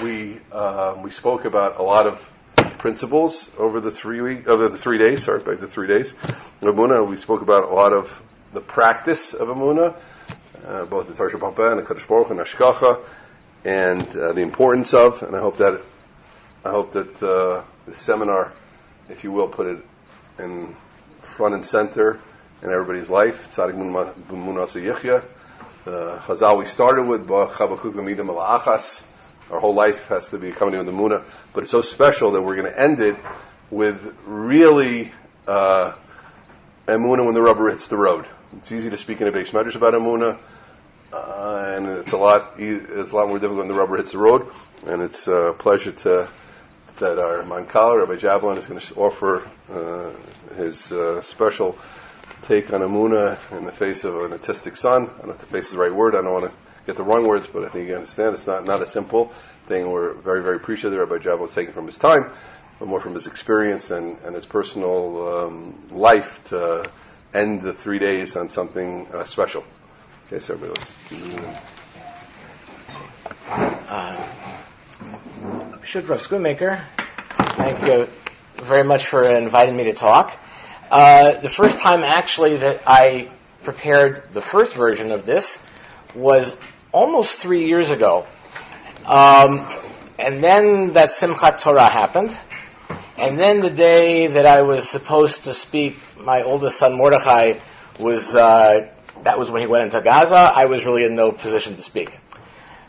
we spoke about a lot of principles over the 3 days. Sorry, by the 3 days of Emuna, we spoke about a lot of the practice of Emuna, both the Torah Shapell and the Kadosh Baruch Hu and Hashgacha, and the importance of. And I hope that this seminar, if you will, put it in front and center in everybody's life. Tzadik Emuna Yichya. The Chazal we started with, our whole life has to be accompanied with the Emuna, but it's so special that we're going to end it with really Emuna when the rubber hits the road. It's easy to speak in a base medrash about Emuna, and it's a lot more difficult when the rubber hits the road. And it's a pleasure that our Mankal, Rabbi Jablon, is going to offer his special take on Emuna in the face of an autistic son. I don't know if the face is the right word. I don't want to get the wrong words, but I think you understand it's not a simple thing. We're very, very appreciative that Rabbi Jablon is taking from his time, but more from his experience and his personal life to end the 3 days on something special. Okay, so everybody, let's Rav Schoonmaker, thank you very much for inviting me to talk. The first time actually that I prepared the first version of this was almost 3 years ago. And then that Simchat Torah happened. And then the day that I was supposed to speak, my oldest son Mordechai that was when he went into Gaza. I was really in no position to speak.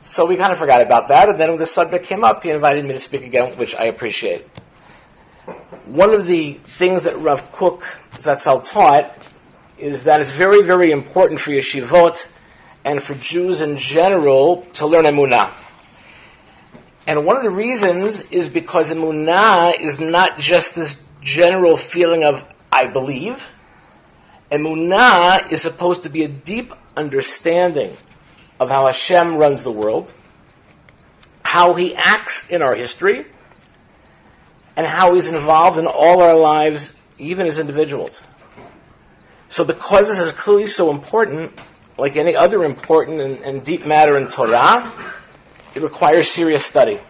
So we kind of forgot about that, and then when the subject came up, he invited me to speak again, which I appreciate. One of the things that Rav Kook Zatzal taught is that it's very, very important for yeshivot and for Jews in general to learn Emunah. And one of the reasons is because Emunah is not just this general feeling of, I believe. Emunah is supposed to be a deep understanding of how Hashem runs the world, how He acts in our history, and how He's involved in all our lives, even as individuals. So because this is clearly so important, like any other important and deep matter in Torah, it requires serious study.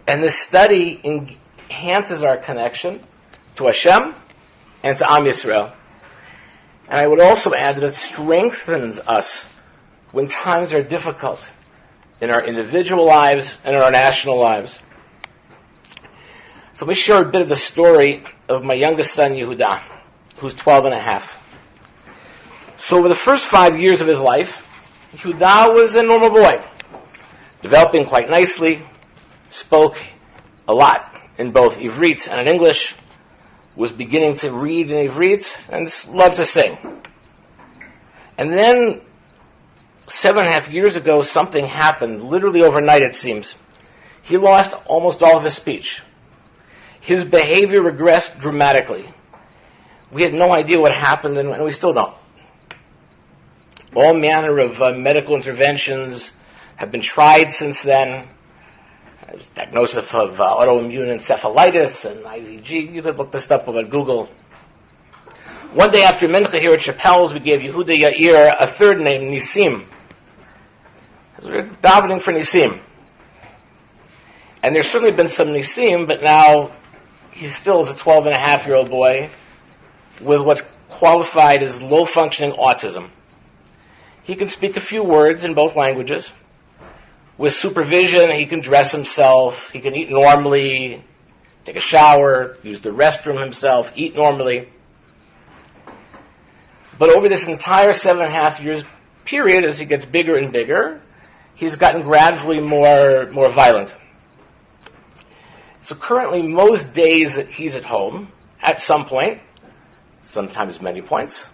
And this study enhances our connection to Hashem and to Am Yisrael. And I would also add that it strengthens us when times are difficult in our individual lives and in our national lives. So let me share a bit of the story of my youngest son, Yehuda, who's 12 and a half. So over the first 5 years of his life, Yehuda was a normal boy, developing quite nicely, spoke a lot in both Ivrit and in English, was beginning to read in Ivrit, and loved to sing. And then 7.5 years ago, something happened, literally overnight it seems. He lost almost all of his speech. His behavior regressed dramatically. We had no idea what happened, and we still don't. All manner of medical interventions have been tried since then. There's diagnosis of autoimmune encephalitis and IVG. You could look this up on Google. One day after Mincha here at Shapell's, we gave Yehuda Yair a third name, Nisim. We were davening for Nisim. And there's certainly been some Nisim, but now he still is a 12-and-a-half-year-old boy with what's qualified as low-functioning autism. He can speak a few words in both languages. With supervision, he can dress himself, he can eat normally, take a shower, use the restroom himself, eat normally. But over this entire 7.5 years period, as he gets bigger and bigger, he's gotten gradually more violent. So currently, most days that he's at home, at some point, sometimes many points,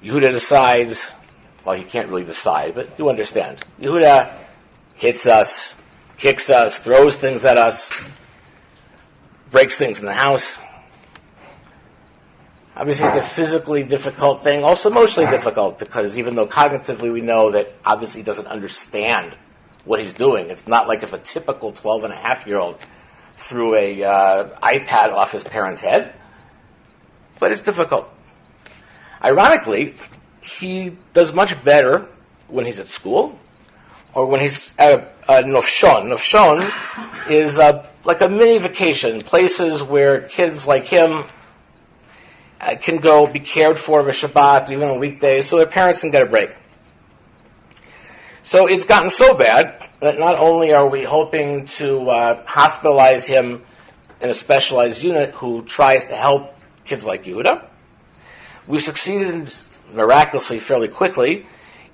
Yehuda decides, well, he can't really decide, but you understand. Yehuda hits us, kicks us, throws things at us, breaks things in the house. Obviously, it's a physically difficult thing, also emotionally difficult, because even though cognitively we know that obviously he doesn't understand what he's doing, it's not like if a typical 12-and-a-half-year-old threw a iPad off his parents' head, but it's difficult. Ironically, he does much better when he's at school, or when he's at a nofshon. Nofshon is like a mini vacation, places where kids like him can go be cared for over Shabbat, even on weekdays, so their parents can get a break. So it's gotten so bad that not only are we hoping to hospitalize him in a specialized unit who tries to help kids like Yehuda, we've succeeded miraculously fairly quickly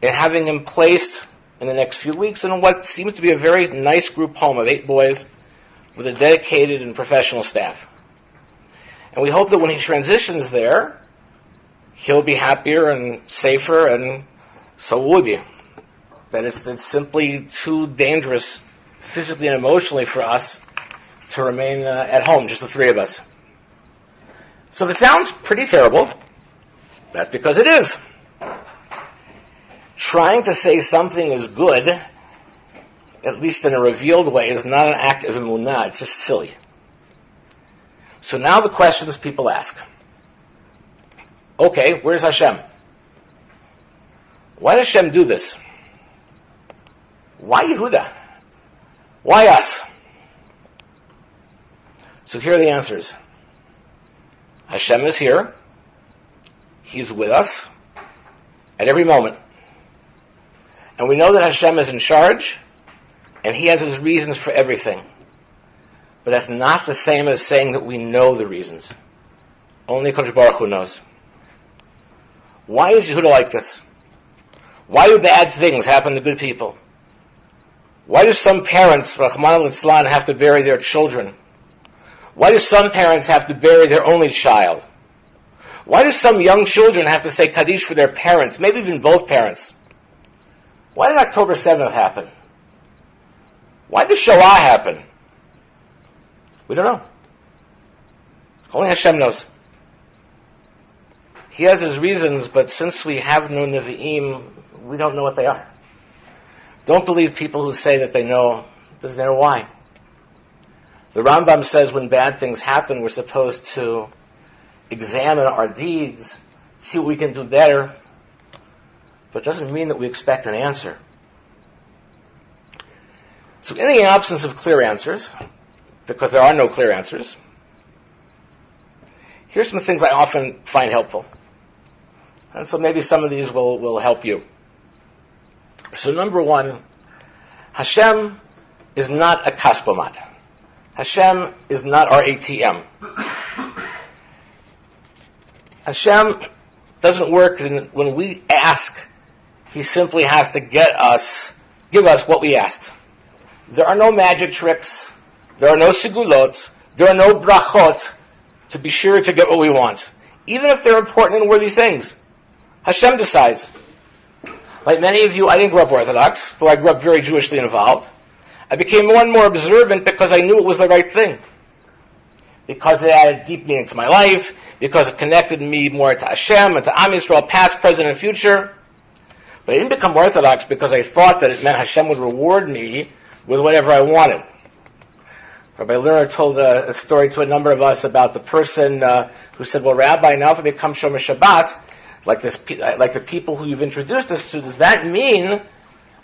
in having him placed in the next few weeks in what seems to be a very nice group home of 8 boys with a dedicated and professional staff. And we hope that when he transitions there, he'll be happier and safer, and so will we. That it's simply too dangerous physically and emotionally for us to remain at home, just the 3 of us. So if it sounds pretty terrible, that's because it is. Trying to say something is good, at least in a revealed way, is not an act of Emuna. It's just silly. So now the questions people ask. Okay, where's Hashem? Why does Hashem do this? Why Yehuda? Why us? So here are the answers. Hashem is here. He's with us at every moment. And we know that Hashem is in charge, and He has His reasons for everything. But that's not the same as saying that we know the reasons. Only Kodesh Baruch Hu knows. Why is Yehuda like this? Why do bad things happen to good people? Why do some parents, Rahman al-Islam, have to bury their children? Why do some parents have to bury their only child? Why do some young children have to say Kaddish for their parents, maybe even both parents? Why did October 7th happen? Why did Shoah happen? We don't know. Only Hashem knows. He has His reasons, but since we have no Nevi'im, we don't know what they are. Don't believe people who say that they know, doesn't know why. The Rambam says when bad things happen, we're supposed to examine our deeds, see what we can do better, but it doesn't mean that we expect an answer. So in the absence of clear answers, because there are no clear answers, here's some things I often find helpful. And so maybe some of these will help you. So number one, Hashem is not a kaspomat. Hashem is not our ATM. Hashem doesn't work when we ask. He simply has to give us what we asked. There are no magic tricks. There are no sigulot. There are no brachot to be sure to get what we want. Even if they're important and worthy things. Hashem decides. Like many of you, I didn't grow up Orthodox, though I grew up very Jewishly involved. I became more and more observant because I knew it was the right thing. Because it added deep meaning to my life, because it connected me more to Hashem and to Am Yisrael, past, present, and future. But I didn't become Orthodox because I thought that it meant Hashem would reward me with whatever I wanted. Rabbi Lerner told a story to a number of us about the person who said, well, Rabbi, now if I become Shomer Shabbat, like the people who you've introduced us to, does that mean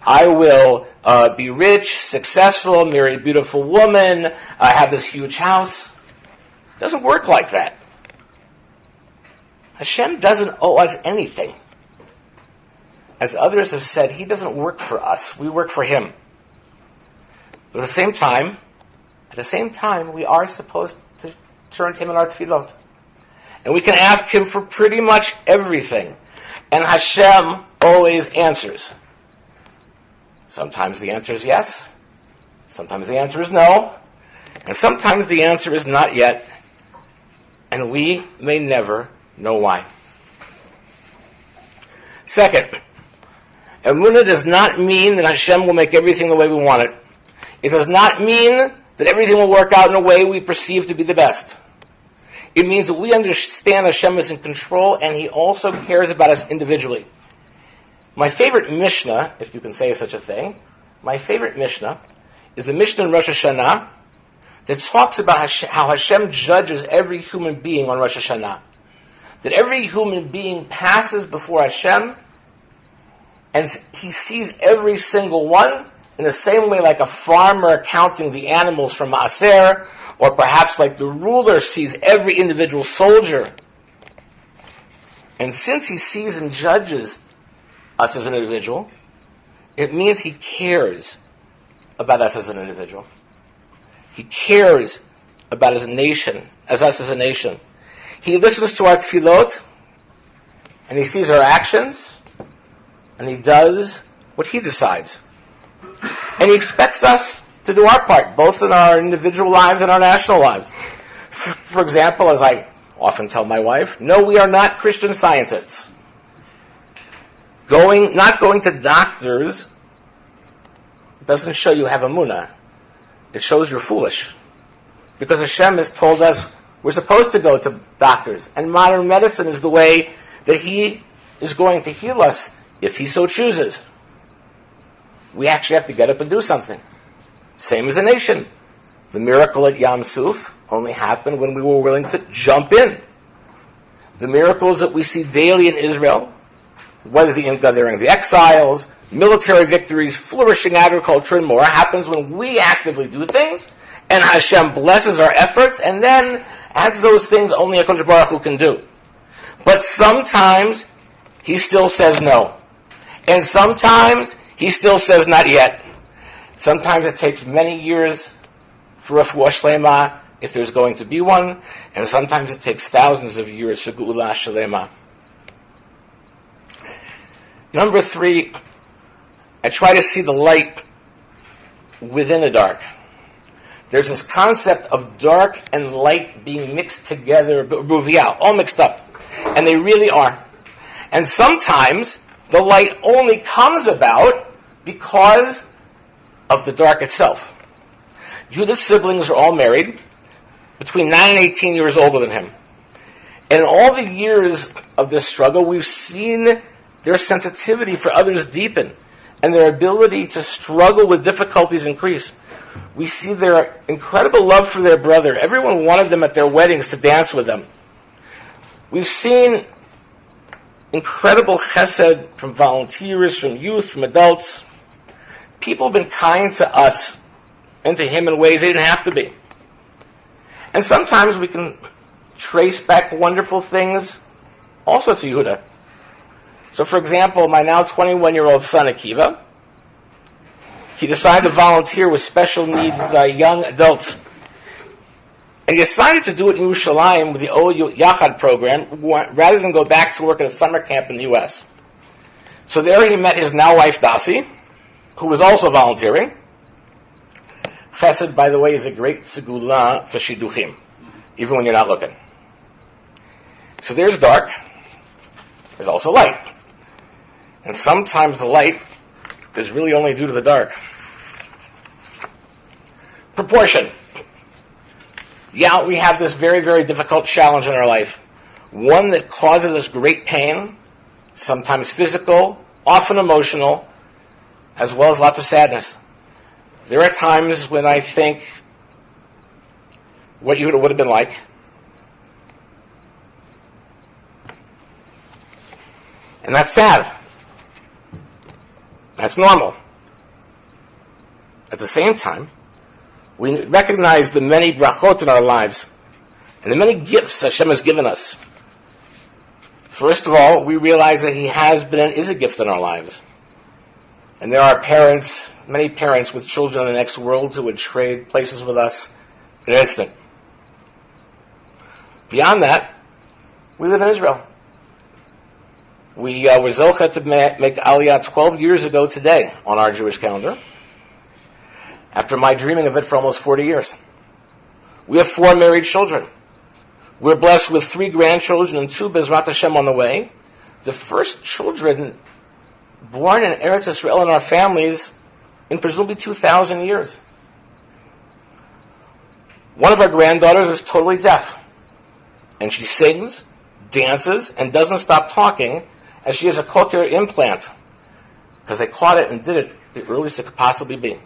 I will be rich, successful, marry a beautiful woman, have this huge house? It doesn't work like that. Hashem doesn't owe us anything. As others have said, He doesn't work for us. We work for Him. But at the same time, we are supposed to turn to Him in our tefillot. And we can ask Him for pretty much everything. And Hashem always answers. Sometimes the answer is yes. Sometimes the answer is no. And sometimes the answer is not yet. And we may never know why. Second, Emuna does not mean that Hashem will make everything the way we want it. It does not mean that everything will work out in a way we perceive to be the best. It means that we understand Hashem is in control and He also cares about us individually. My favorite Mishnah, if you can say such a thing, my favorite Mishnah is the Mishnah in Rosh Hashanah that talks about how Hashem judges every human being on Rosh Hashanah. That every human being passes before Hashem And he sees every single one in the same way like a farmer counting the animals from Maaser, or perhaps like the ruler sees every individual soldier. And since he sees and judges us as an individual, it means he cares about us as an individual. He cares about his nation, as us as a nation. He listens to our tefillot, and he sees our actions, and he does what he decides. And he expects us to do our part, both in our individual lives and our national lives. For example, as I often tell my wife, no, we are not Christian Scientists. Not going to doctors doesn't show you have Emuna. It shows you're foolish. Because Hashem has told us we're supposed to go to doctors. And modern medicine is the way that He is going to heal us if He so chooses. We actually have to get up and do something. Same as a nation. The miracle at Yam Suf only happened when we were willing to jump in. The miracles that we see daily in Israel, whether during the exiles, military victories, flourishing agriculture, and more, happens when we actively do things, and Hashem blesses our efforts, and then adds those things only HaKadosh Baruch Hu can do. But sometimes He still says no. And sometimes He still says not yet. Sometimes it takes many years for Refuah Shlema, if there's going to be one, and sometimes it takes thousands of years for Geula Shlema. Number 3, I try to see the light within the dark. There's this concept of dark and light being mixed together, all mixed up. And they really are. And sometimes the light only comes about because of the dark itself. Judah's siblings are all married, between 9 and 18 years older than him. And in all the years of this struggle, we've seen their sensitivity for others deepen, and their ability to struggle with difficulties increase. We see their incredible love for their brother. Everyone wanted them at their weddings to dance with them. We've seen incredible chesed from volunteers, from youth, from adults. People have been kind to us and to him in ways they didn't have to be. And sometimes we can trace back wonderful things also to Yehuda. So for example, my now 21-year-old son Akiva, he decided to volunteer with special needs young adults. And he decided to do it in Yerushalayim with the O Yachad program rather than go back to work at a summer camp in the U.S. So there he met his now wife Dasi, who was also volunteering. Chesed, by the way, is a great segula for shidduchim, even when you're not looking. So there's dark. There's also light. And sometimes the light is really only due to the dark. Proportion. Yeah, we have this very, very difficult challenge in our life. One that causes us great pain, sometimes physical, often emotional, as well as lots of sadness. There are times when I think what Yehuda would have been like. And that's sad. That's normal. At the same time, we recognize the many brachot in our lives and the many gifts Hashem has given us. First of all, we realize that He has been and is a gift in our lives. And there are parents, many parents with children in the next world who would trade places with us in an instant. Beyond that, we live in Israel. We were zocha to make Aliyah 12 years ago today on our Jewish calendar, after my dreaming of it for almost 40 years. We have 4 married children. We're blessed with 3 grandchildren and 2 Bezrat Hashem on the way. The first children born in Eretz Israel in our families in presumably 2,000 years. One of our granddaughters is totally deaf. And she sings, dances, and doesn't stop talking as she has a cochlear implant. Because they caught it and did it the earliest it could possibly be.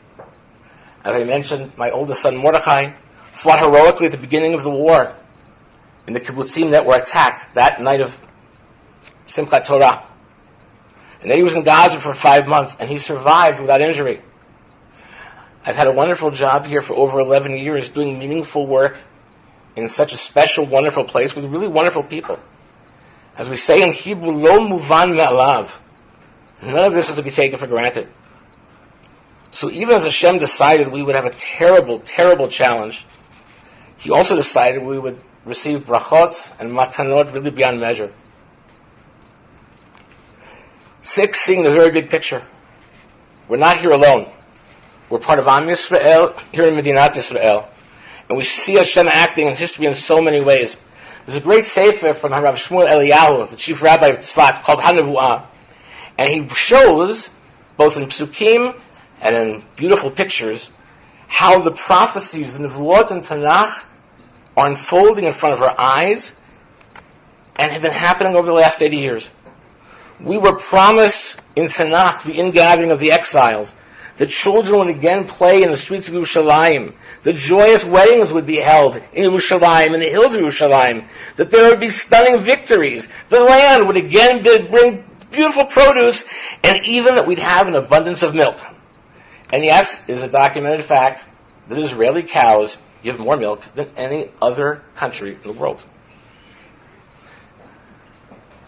As I mentioned, my oldest son Mordechai fought heroically at the beginning of the war in the kibbutzim that were attacked that night of Simchat Torah. And then he was in Gaza for 5 months, and he survived without injury. I've had a wonderful job here for over 11 years doing meaningful work in such a special, wonderful place with really wonderful people. As we say in Hebrew, lo muvan me'alav. None of this is to be taken for granted. So even as Hashem decided we would have a terrible, terrible challenge, He also decided we would receive brachot and matanot really beyond measure. 6, seeing the very big picture. We're not here alone. We're part of Am Yisrael, here in Medinat Yisrael. And we see Hashem acting in history in so many ways. There's a great sefer from Rav Shmuel Eliyahu, the chief rabbi of Tzfat, called Hanevuah. And he shows, both in psukim and in beautiful pictures, how the prophecies, the Nevuot and Tanakh, are unfolding in front of our eyes and have been happening over the last 80 years. We were promised in Tanakh the ingathering of the exiles. The children would again play in the streets of Yerushalayim. The joyous weddings would be held in Yerushalayim, in the hills of Yerushalayim. That there would be stunning victories. The land would again bring beautiful produce, and even that we'd have an abundance of milk. And yes, it is a documented fact that Israeli cows give more milk than any other country in the world.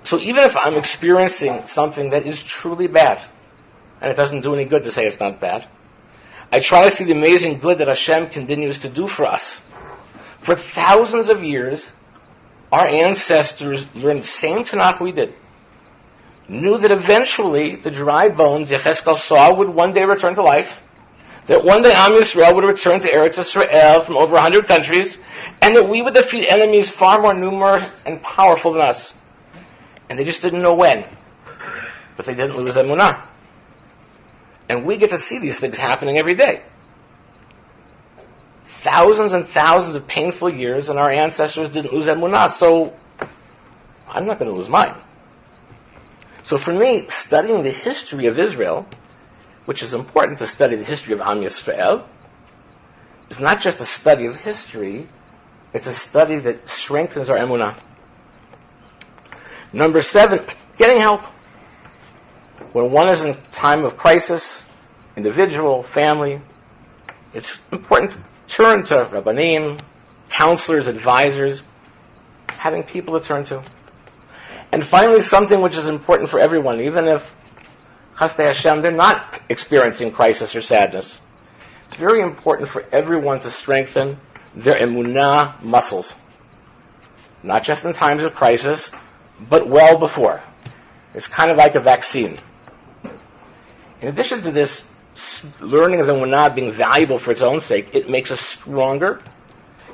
So even if I'm experiencing something that is truly bad, and it doesn't do any good to say it's not bad, I try to see the amazing good that Hashem continues to do for us. For thousands of years, our ancestors learned the same Tanakh we did, knew that eventually the dry bones Yechezkel saw would one day return to life, that one day Am Yisrael would return to Eretz Yisrael from over 100 countries, and that we would defeat enemies far more numerous and powerful than us. And they just didn't know when. But they didn't lose Emuna. And we get to see these things happening every day. Thousands and thousands of painful years, and our ancestors didn't lose Emuna, so I'm not going to lose mine. So for me, studying the history of Israel, which is important to study the history of Am Yisrael, is not just a study of history, it's a study that strengthens our Emuna. Number 7, getting help. When one is in a time of crisis, individual, family, it's important to turn to Rabbeim, counselors, advisors, having people to turn to. And finally, something which is important for everyone, even if, Chasdei Hashem, they're not experiencing crisis or sadness. It's very important for everyone to strengthen their emunah muscles. Not just in times of crisis, but well before. It's kind of like a vaccine. In addition to this, learning of emunah being valuable for its own sake, it makes us stronger.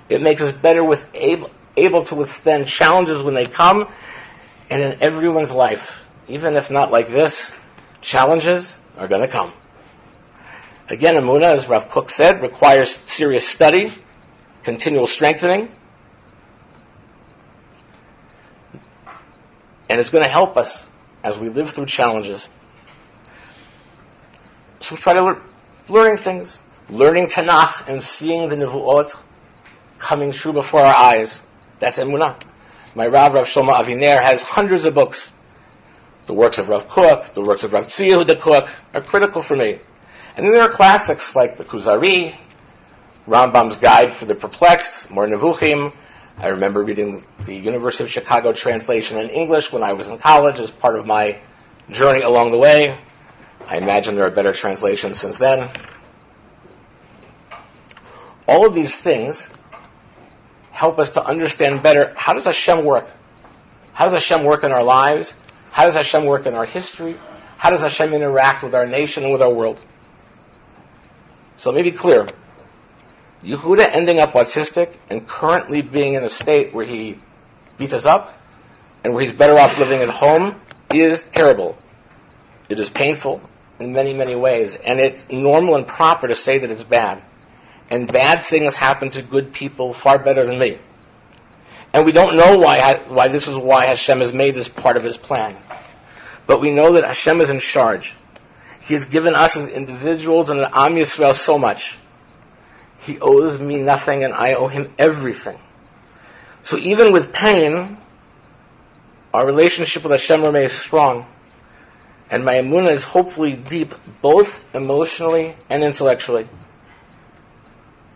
It makes us better able to withstand challenges when they come, and in everyone's life, even if not like this, challenges are going to come. Again, Emuna, as Rav Kook said, requires serious study, continual strengthening, and it's going to help us as we live through challenges. So we try to learning things, learning Tanakh and seeing the Nevuot coming true before our eyes. That's Emuna. My Rav Shlomo Aviner has hundreds of books. The works of Rav Kook, the works of Rav Tzvi Yehuda Kook are critical for me. And then there are classics like the Kuzari, Rambam's Guide for the Perplexed, More Nevuchim. I remember reading the University of Chicago translation in English when I was in college as part of my journey along the way. I imagine there are better translations since then. All of these things help us to understand better, how does Hashem work? How does Hashem work in our lives? How does Hashem work in our history? How does Hashem interact with our nation and with our world? So let me be clear. Yehuda ending up autistic and currently being in a state where he beats us up and where he's better off living at home is terrible. It is painful in many, many ways, and it's normal and proper to say that it's bad. And bad things happen to good people far better than me. And we don't know why this is why Hashem has made this part of His plan. But we know that Hashem is in charge. He has given us as individuals and Am Yisrael so much. He owes me nothing and I owe Him everything. So even with pain, our relationship with Hashem remains strong. And my Emuna is hopefully deep, both emotionally and intellectually.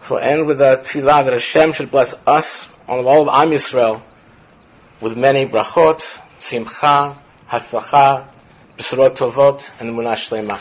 So I'll end with a tefillah that Hashem should bless us, all of Am Yisrael, with many brachot, simcha, hatzlacha, b'sorot tovot, and emunah shlema.